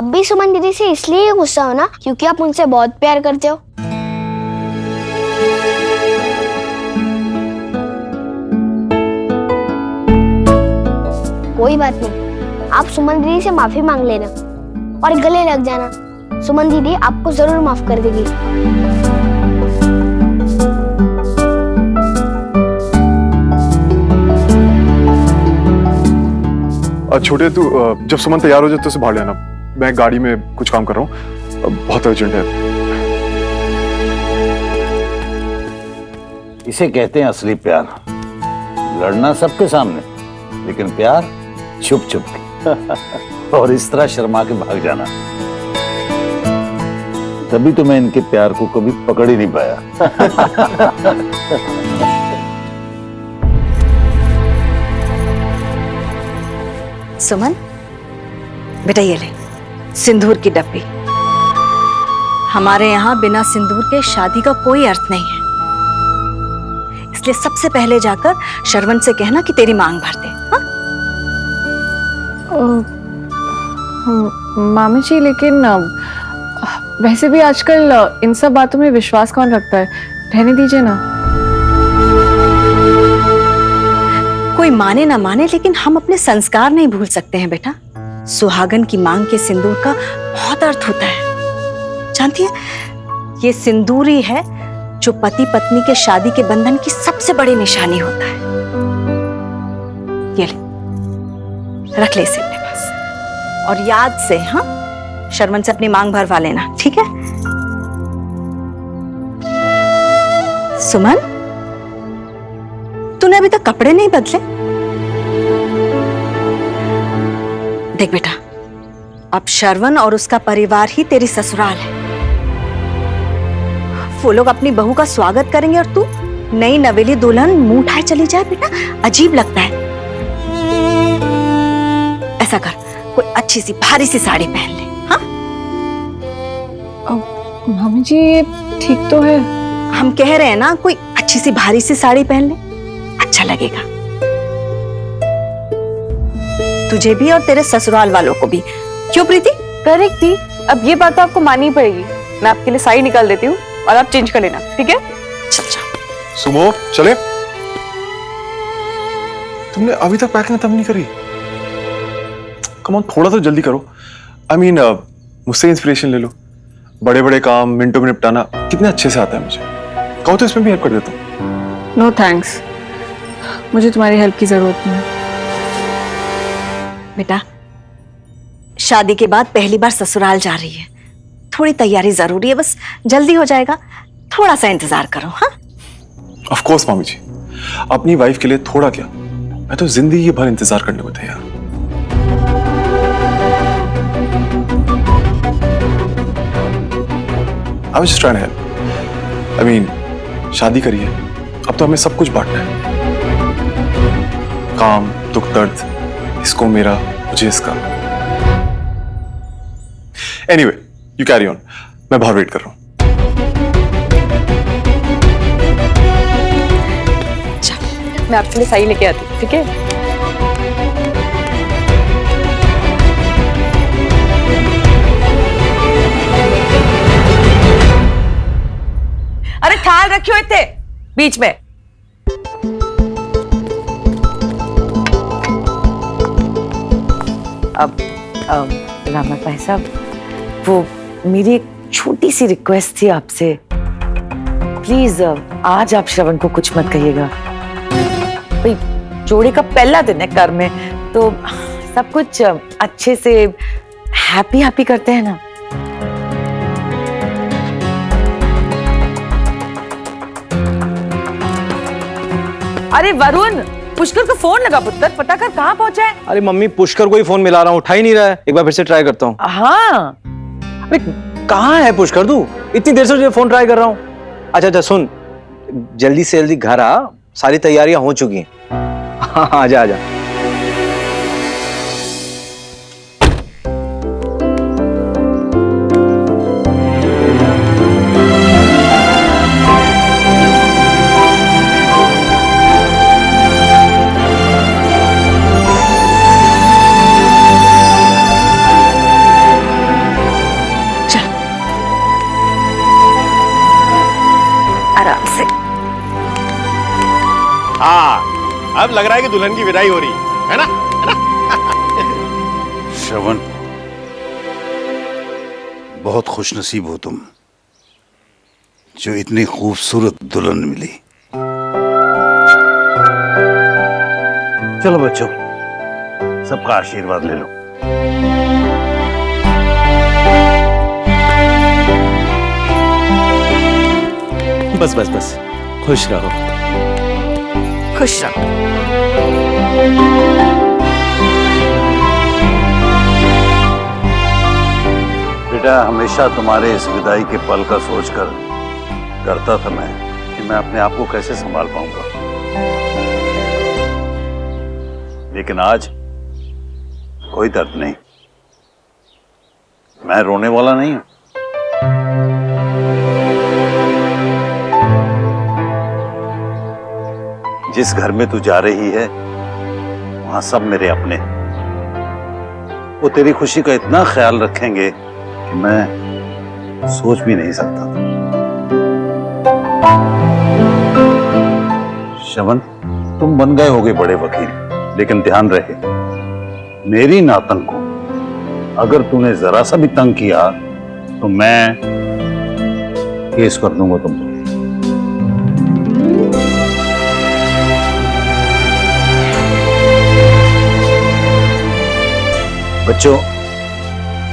आप भी सुमन दीदी से इसलिए गुस्सा हो ना क्योंकि आप उनसे बहुत प्यार करते हो। कोई बात नहीं, आप सुमन दीदी से माफी मांग लेना और गले लग जाना। सुमन दीदी आपको जरूर माफ कर देगी। छोटे तू जब सुमन तैयार हो जाए तो उसे बाहर लेना, मैं गाड़ी में कुछ काम कर रहा हूँ, बहुत अर्जेंट है। इसे कहते हैं असली प्यार, लड़ना सबके सामने लेकिन प्यार छुप छुप के और इस तरह शर्मा के भाग जाना। तभी तो मैं इनके प्यार को कभी पकड़ ही नहीं पाया। सुमन बेटा, ये ले सिंदूर की डब्बी। हमारे यहाँ बिना सिंदूर के शादी का कोई अर्थ नहीं है, इसलिए सबसे पहले जाकर शरवण से कहना कि तेरी मांग भर दे। मामी जी, लेकिन वैसे भी आजकल इन सब बातों में विश्वास कौन रखता है, रहने दीजिए ना। कोई माने ना माने लेकिन हम अपने संस्कार नहीं भूल सकते हैं बेटा। सुहागन की मांग के सिंदूर का बहुत अर्थ होता है, जानती है? ये सिंदूर ही है जो पति पत्नी के शादी के बंधन की सबसे बड़ी निशानी होता है। ये ले, रख ले इसे अपने पास और याद से हाँ शरवण से अपनी मांग भरवा लेना, ठीक है? सुमन, तूने अभी तक कपड़े नहीं बदले? देख बेटा, अब शरवण और उसका परिवार ही तेरी ससुराल है। वो लोग अपनी बहू का स्वागत करेंगे और तू नई नवेली दुल्हन मुंह उठाए चली जाए बेटा, अजीब लगता है। ऐसा कर, कोई अच्छी सी भारी सी साड़ी पहन ले। हाँ मामी जी, ये ठीक तो है। हम कह रहे हैं ना, कोई अच्छी सी भारी सी साड़ी पहन ले, अच्छा लगेगा तुझे भी और तेरे ससुराल वालों को भी। क्यों प्रीति? करेक्ट थी, अब ये बात तो आपको माननी पड़ेगी। मैं आपके लिए साड़ी निकाल देती हूँ और आप चेंज कर लेना, ठीक है? चल चल। सुमो चले, तुमने अभी तक पैकिंग तब नहीं करी? कम ऑन, थोड़ा तो जल्दी करो। आई मीन मुझसे इंस्पिरेशन ले लो। बड़े बड़े काम मिनटों में निपटाना कितने अच्छे से आता है मुझे। कहो तो इसमें भी हेल्प कर देता हूँ। नो थैंक्स, मुझे तुम्हारी हेल्प की जरूरत नहीं है। बेटा, शादी के बाद पहली बार ससुराल जा रही है, थोड़ी तैयारी जरूरी है, बस जल्दी हो जाएगा, थोड़ा सा इंतजार करो। हाँ ऑफ कोर्स मामी जी, अपनी वाइफ के लिए थोड़ा क्या, मैं तो जिंदगी भर इंतजार करने को तैयार हूं। I was just trying to help. I mean, शादी करिए, अब तो हमें सब कुछ बांटना है। काम, दुख दर्द, इसको मेरा, मुझे इसका। Anyway, you carry on. मैं बाहर वेट कर रहा हूँ। मैं आपके लिए साड़ी लेके आती हूँ, ठीक है? अरे ख्याल रखियो इतने बीच में। अब रामा भाई साहब, वो मेरी एक छोटी सी रिक्वेस्ट थी आपसे, प्लीज आज आप श्रवण को कुछ मत कहिएगा। भाई जोड़े का पहला दिन है घर में, तो सब कुछ अच्छे से हैप्पी हैप्पी करते हैं ना। अरे वरुण, पुष्कर को फोन लगा पुत्र, पता कर कहाँ पहुंचा है। अरे मम्मी, पुष्कर को ही फोन मिला रहा हूँ, उठा ही नहीं रहा है। एक बार फिर से ट्राई करता हूँ। हाँ, अरे कहाँ है पुष्कर तू? इतनी देर से तुझे फोन ट्राई कर रहा हूँ। अच्छा अच्छा सुन, जल्दी से जल्दी घर आ, सारी तैयारियां हो चुकी हैं। हाँ आजा आजा। अब लग रहा है कि दुल्हन की विदाई हो रही है ना? श्रवण, बहुत खुशनसीब हो तुम जो इतनी खूबसूरत दुल्हन मिली। चलो बच्चों, सबका आशीर्वाद ले लो। बस बस बस, खुश रहो। खुश रहो। बेटा, हमेशा तुम्हारे इस विदाई के पल का सोचकर डरता था मैं कि मैं अपने आप को कैसे संभाल पाऊंगा, लेकिन आज कोई दर्द नहीं। मैं रोने वाला नहीं हूं। जिस घर में तू जा रही है वहां सब मेरे अपने हैं। वो तेरी खुशी का इतना ख्याल रखेंगे कि मैं सोच भी नहीं सकता। श्रवण, तुम बन गए होगे बड़े वकील, लेकिन ध्यान रहे, मेरी नातंग को अगर तूने जरा सा भी तंग किया तो मैं केस कर दूंगा तुम पर। बच्चों,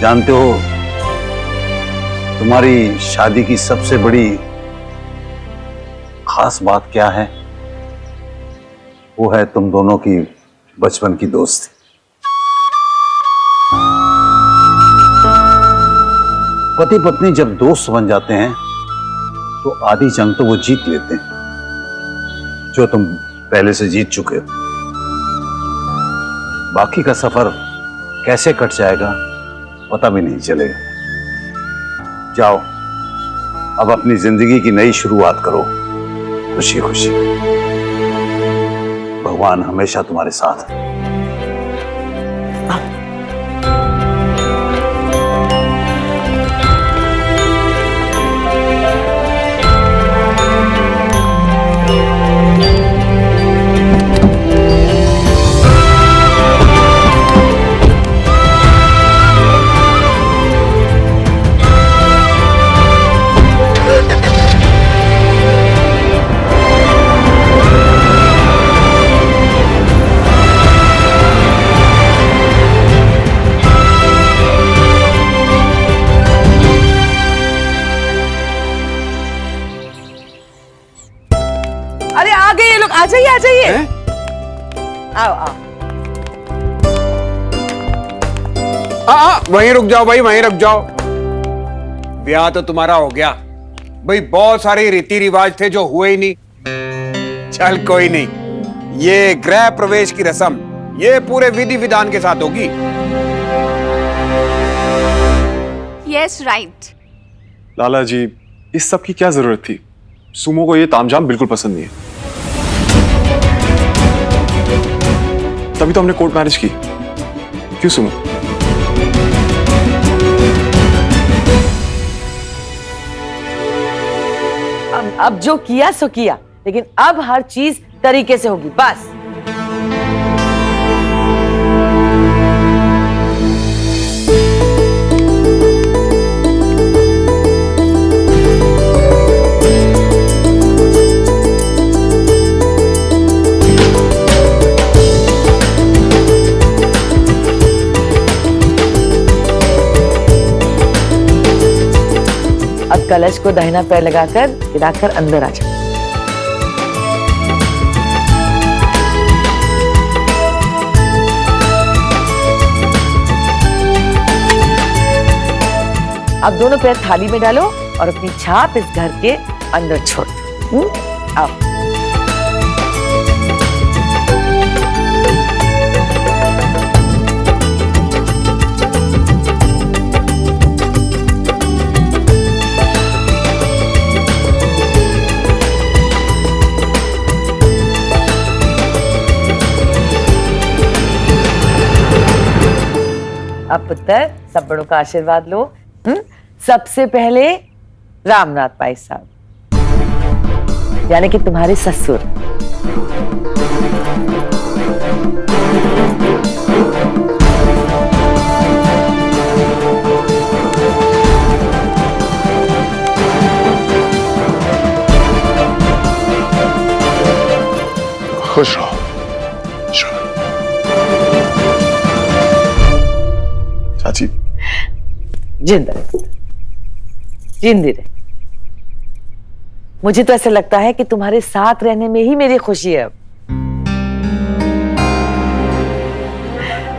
जानते हो तुम्हारी शादी की सबसे बड़ी खास बात क्या है? वो है तुम दोनों की बचपन की दोस्ती। पति पत्नी जब दोस्त बन जाते हैं तो आधी जंग तो वो जीत लेते हैं जो तुम पहले से जीत चुके हो। बाकी का सफर कैसे कट जाएगा पता भी नहीं चलेगा। जाओ, अब अपनी जिंदगी की नई शुरुआत करो खुशी खुशी। भगवान हमेशा तुम्हारे साथ है। अरे आ गए ये लोग, आ जाइए आ जाइए। आओ आओ। वहीं रुक जाओ भाई, वहीं रुक जाओ। ब्याह तो तुम्हारा हो गया भाई, बहुत सारे रीति रिवाज थे जो हुए ही नहीं। चल कोई नहीं, ये गृह प्रवेश की रस्म ये पूरे विधि विधान के साथ होगी। Yes right. लाला जी, इस सब की क्या जरूरत थी? सुमो को ये तामझाम बिल्कुल पसंद नहीं है, तभी तो हमने कोर्ट मैरिज की। क्यों सुमो? अब जो किया सो किया, लेकिन अब हर चीज तरीके से होगी बस। अब कलश को दाहिना पैर लगाकर गिराकर अंदर आ जाओ। अब दोनों पैर थाली में डालो और अपनी छाप इस घर के अंदर छोड़ो। आओ। अब पुत्र सब बड़ों का आशीर्वाद लो। सबसे पहले रामनाथ भाई साहब, यानी कि तुम्हारे ससुर। खुश रहो। चाची जिंदा रहे, जिंदी रहे। मुझे तो ऐसा लगता है कि तुम्हारे साथ रहने में ही मेरी खुशी है अब।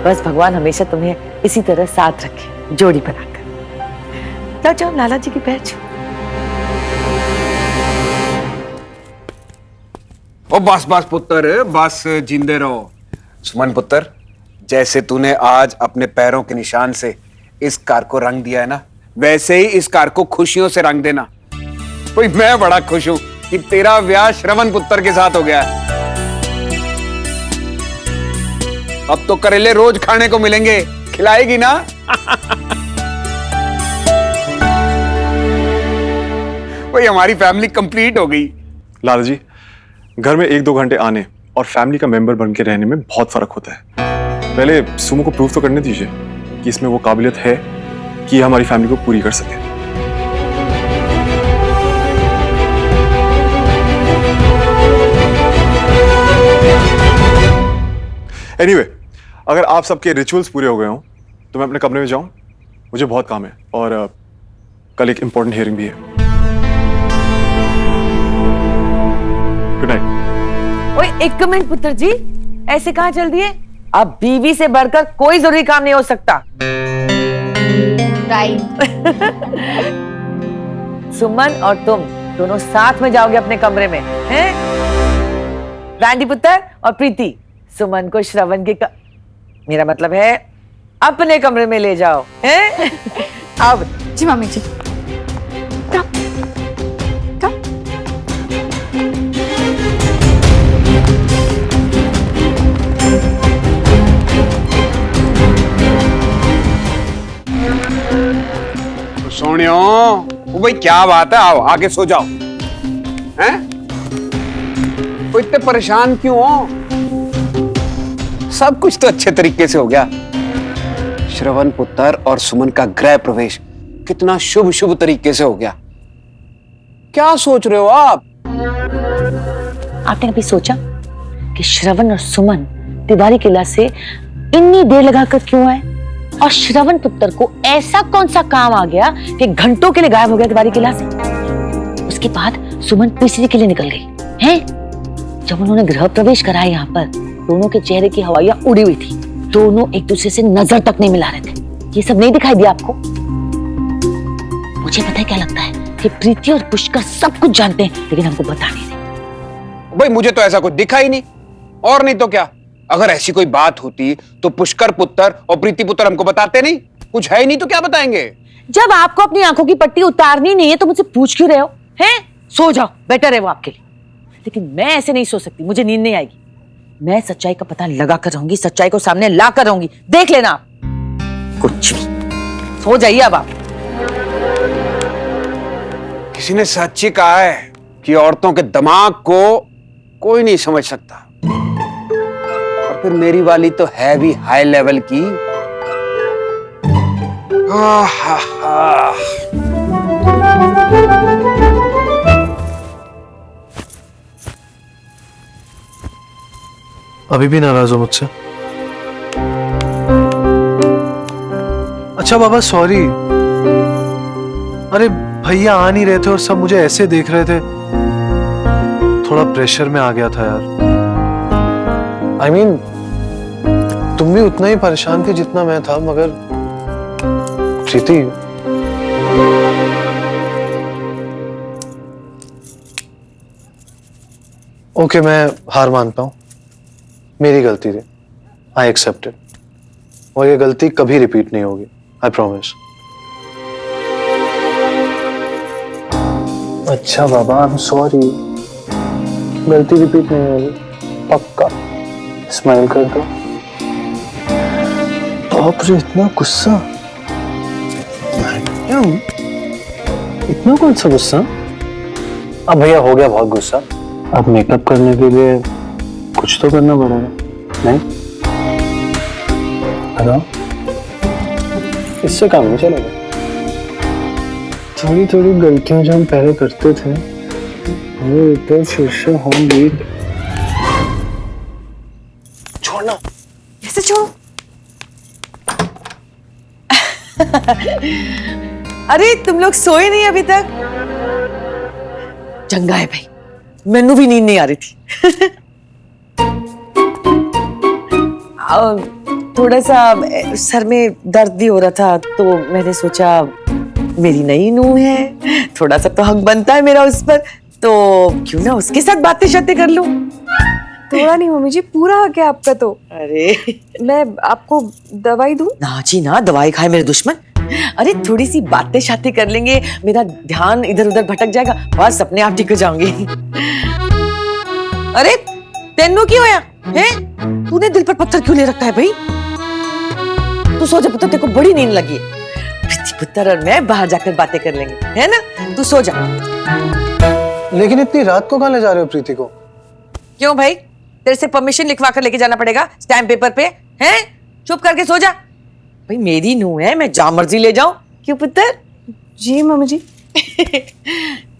बस भगवान हमेशा तुम्हें इसी तरह साथ रखे, जोड़ी बनाकर। जाओ जाओ लाला जी की पैर छू। ओ बस बस पुत्र, बस जिंदे रहो। सुमन पुत्र, जैसे तूने आज अपने पैरों के निशान से इस कार को रंग दिया है ना, वैसे ही इस कार को खुशियों से रंग देना। भाई मैं बड़ा खुश हूं कि तेरा ब्याह श्रवण पुत्र के साथ हो गया है। अब तो करेले रोज खाने को मिलेंगे, खिलाएगी ना? भाई हमारी फैमिली कंप्लीट हो गई। लाला जी, घर में 1-2 घंटे आने और फैमिली का मेंबर बन के रहने में बहुत फर्क होता है। पहले सुमो को प्रूव तो करने दीजिए कि इसमें वो काबिलियत है कि ये हमारी फैमिली को पूरी कर सके। एनीवे, अगर आप सबके रिचुअल्स पूरे हो गए हों तो मैं अपने कमरे में जाऊं, मुझे बहुत काम है और कल एक इंपॉर्टेंट हियरिंग भी है। Good night. ओए एक मिनट पुत्र जी, ऐसे कहाँ चल दिए? अब बीवी से बढ़कर कोई जरूरी काम नहीं हो सकता। राइट। सुमन और तुम दोनों साथ में जाओगे अपने कमरे में, हैं? रांडी पुत्र और प्रीति, सुमन को श्रवण के मेरा मतलब है अपने कमरे में ले जाओ, हैं? अब जी मम्मी जी। सोनियो, वो भाई क्या बात है, आओ आके सो जाओ। हैं? वो इतने परेशान क्यों हो? सब कुछ तो अच्छे तरीके से हो गया। श्रवण पुत्र और सुमन का गृह प्रवेश कितना शुभ शुभ तरीके से हो गया। क्या सोच रहे हो आप? आपने कभी सोचा कि श्रवण और सुमन तिवारी किला से इतनी देर लगाकर क्यों आए? और श्रवण पुत्र को ऐसा कौन सा काम आ गया कि घंटों के लिए गायब हो गया तिवारी किला से? उसके बाद सुमन तीसरे के लिए निकल गई, हैं? जब उन्होंने गृह प्रवेश कराया यहाँ पर, दोनों के चेहरे की हवाइयां उड़ी हुई थी। दोनों एक दूसरे से नजर तक नहीं मिला रहे थे। ये सब नहीं दिखाई दिया आपको? मुझे पता है क्या लगता है कि प्रीति और पुष्कर सब कुछ जानते हैं, लेकिन हमको बता नहीं रहे। भाई मुझे तो ऐसा कुछ दिखा ही नहीं, और नहीं तो क्या। अगर ऐसी कोई बात होती तो पुष्कर पुत्र और प्रीति पुत्र हमको बताते नहीं? कुछ है ही नहीं तो क्या बताएंगे? जब आपको अपनी आंखों की पट्टी उतारनी नहीं है तो मुझसे पूछ क्यों रहे हो? हैं? सो जाओ, बेटर है वो आपके लिए। लेकिन मैं ऐसे नहीं सो सकती, मुझे नींद नहीं आएगी। मैं सच्चाई का पता लगा कर रहूंगी, सच्चाई को सामने ला कर रहूंगी। देख लेना आप। कुछ भी। सो जाइए अब आप। किसी ने सच ही कहा है कि औरतों के दिमाग को कोई नहीं समझ सकता। और फिर मेरी वाली तो है भी हाई लेवल की। अभी भी नाराज हो मुझसे? अच्छा बाबा सॉरी। अरे भैया आ नहीं रहे थे और सब मुझे ऐसे देख रहे थे, थोड़ा प्रेशर में आ गया था यार। I mean, तुम भी उतना ही परेशान थी जितना मैं था, मगर प्रीति ओके, मैं हार मानता हूं, मेरी गलती थी। आई एक्सेप्ट इट, और ये गलती कभी रिपीट नहीं होगी, आई प्रॉमिस। अच्छा बाबा, आई एम सॉरी, गलती रिपीट नहीं होगी, पक्का। स्माइल कर दो। बाप रे, इतना गुस्सा? इतना कौन सा गुस्सा? अब भैया हो गया बहुत गुस्सा, अब मेकअप करने के लिए कुछ तो करना पड़ेगा, नहीं? बताओ, इससे काम नहीं चलेगा। थोड़ी थोड़ी गलतियां जो हम पहले करते थे वो ऊपर फिर से होंगी। छोड़ना, कैसे छोड़ो? अरे तुम लोग सोए नहीं अभी तक? चंगा है भाई, मैनू भी नींद नहीं आ रही थी। थोड़ा सा सर में दर्द भी हो रहा था, तो मैंने सोचा मेरी नई नूह है, थोड़ा सा तो हक बनता है मेरा उस पर, तो क्यों ना उसके साथ बातें शातें कर लूं। थोड़ा नहीं मम्मी जी, पूरा हक है आपका। तो अरे मैं आपको दवाई दूं? ना जी ना, दवाई खाए मेरे दुश्मन। अरे थोड़ी सी बातें शातें कर लेंगे, मेरा ध्यान इधर उधर भटक जाएगा, बस अपने आप ठीक हो जाऊंगी। अरे तेनू क्यों होया है? तूने दिल पर पत्थर क्यों ले रखा है भाई? तू सो जा पुत्र, तेरे को बड़ी नींद लगी है। प्रीति पुत्र और मैं बाहर जाकर बातें कर लेंगे, है ना? तू सो जा। लेकिन इतनी रात को कहाँ ले जा रहे हो प्रीति को? क्यों भाई, तेरे से परमिशन लिखवा कर लेके जाना पड़ेगा स्टैम्प पेपर पे? हैं? चुप करके सो जा भाई, मेरी नूह है, मैं जहां मर्जी ले जाऊं। क्यों पुत्र? जी मम्मी जी।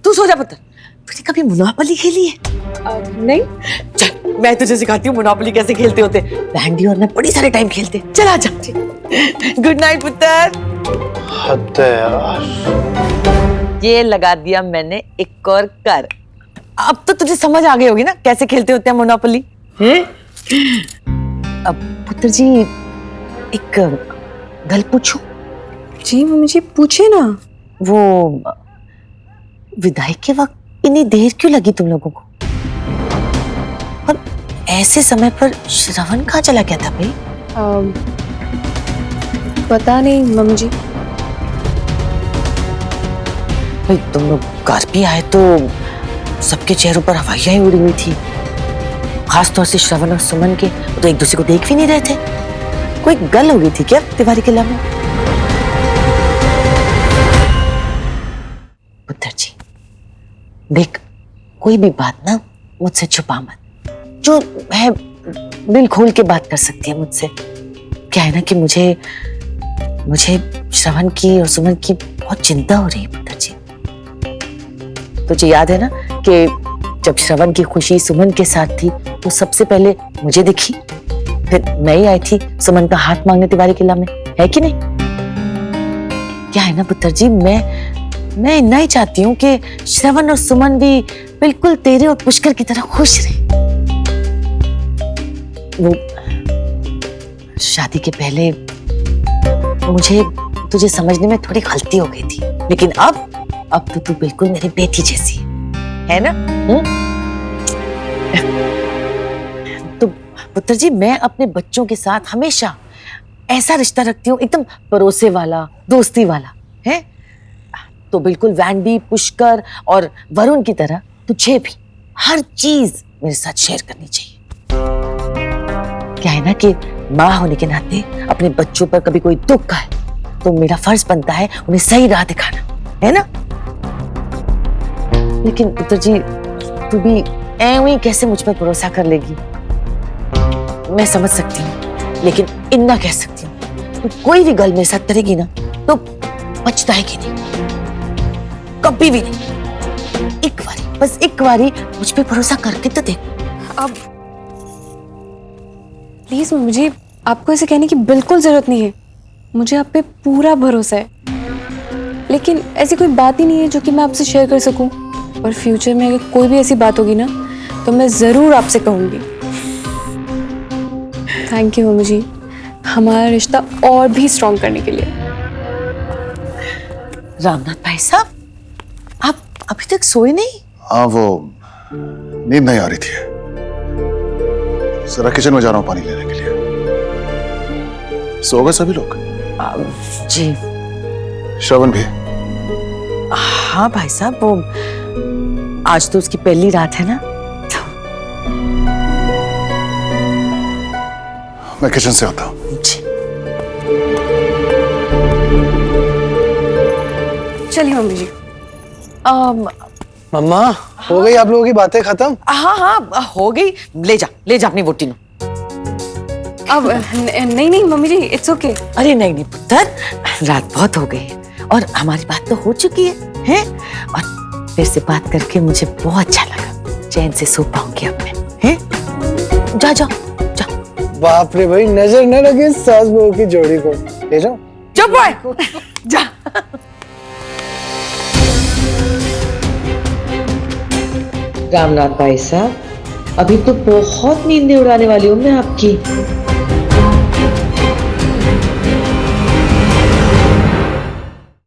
तू सो जा पुत्र। तूने कभी मोनोपोली खेली है? नहीं। चल मैं तुझे सिखाती हूँ मोनोपोली कैसे खेलते होते। बैंडी और मैं बड़ी सारे टाइम खेलते। चल आजा। गुड नाइट पुत्र। हद है यार। ये लगा दिया मैंने एक और कर। अब तो तुझे समझ आ गई होगी ना कैसे खेलते होते हैं मोनोपोली? अब पुत्र जी एक गल पूछूं? जी मम्मी जी, पूछिए ना। वो विदाई के वक्त इतनी देर क्यों लगी तुम लोगों को? और ऐसे समय पर श्रवण कहाँ चला गया था भाई? पता नहीं मम्मी जी। भाई तुम लोग घर भी आए तो सबके चेहरों पर हवाइयां ही उड़ी हुई थी, खासतौर से श्रवण और सुमन के। तो एक दूसरे को देख भी नहीं रहे थे। कोई गल हो गई थी क्या तिवारी किला में? पुत्र जी देख, कोई भी बात ना मुझसे छुपा मत। जो है दिल खोल के बात कर सकती है मुझसे। क्या है ना कि मुझे श्रवण की और सुमन की बहुत चिंता हो रही है पुत्र जी। तुझे याद है ना कि जब श्रवण की खुशी सुमन के साथ थी तो सबसे पहले मुझे दिखी, फिर मैं ही आई थी सुमन का हाथ मांगने तिवारी किला में, है कि नहीं? क्या है ना पुत्र जी, मैं इतना ही चाहती हूँ कि श्रवण और सुमन भी बिल्कुल तेरे और पुष्कर की तरह खुश रहे। वो शादी के पहले मुझे तुझे समझने में थोड़ी गलती हो गई थी, लेकिन अब तो तू बिल्कुल मेरी बेटी जैसी है ना? तो पुत्र जी मैं अपने बच्चों के साथ हमेशा ऐसा रिश्ता रखती हूँ, एकदम भरोसे वाला, दोस्ती वाला है। तो बिल्कुल वैंडी, पुष्कर और वरुण की तरह तुझे भी हर चीज मेरे साथ शेयर करनी चाहिए। क्या है ना कि माँ होने के नाते अपने बच्चों पर कभी कोई दुख आए तो मेरा फर्ज बनता है उन्हें सही राह दिखाना, है ना? लेकिन पुत्र जी तू भी ऐਵੇਂ कैसे मुझ पर भरोसा कर लेगी? मैं समझ सकती हूँ, लेकिन इतना कह सकती हूँ, तू कोई भी गल मेरे साथ करेगी ना तो पछताएगी नहीं, कभी भी नहीं। एक बारी, बस एक बारी मुझ पे भरोसा करके तो देख। अब प्लीज मम्मी जी, आपको ऐसे कहने की बिल्कुल जरूरत नहीं है। मुझे आप पे पूरा भरोसा है, लेकिन ऐसी कोई बात ही नहीं है जो कि मैं आपसे शेयर कर सकूं। और फ्यूचर में अगर कोई भी ऐसी बात होगी ना तो मैं जरूर आपसे कहूंगी। थैंक यू मम्मी जी, हमारा रिश्ता और भी स्ट्रॉन्ग करने के लिए। रामनाथ भाई साहब, आप अभी तक सोए नहीं? हाँ, वो नींद नहीं आ रही थी, जरा किचन में जा रहा हूँ पानी लेने के लिए। सो गए सभी लोग? जी। श्रवण भी? हाँ भाई साहब, वो आज तो उसकी पहली रात है ना। मैं किचन से आता हूँ। चलिए मम्मी जी। मम्मा, हो गई आप लोगों की बातें खत्म? हाँ हाँ हो गई। ले जा अपनी वोटी नो। अब नहीं नहीं मम्मी जी, इट्स ओके। अरे नहीं पुत्र, रात बहुत हो गई है और हमारी बात तो हो चुकी है? और फिर से बात करके मुझे बहुत अच्छा लगा। चैन से सो पाऊंगी अब मैं। हैं? जा। बाप रे भाई, नजर न लगे सास बहू की जोड़ी को। ले जाओ। चुप भाई, जा। रामनाथ भाई साहब, अभी तो बहुत नींदें उड़ाने वाली हूँ मैं आपकी।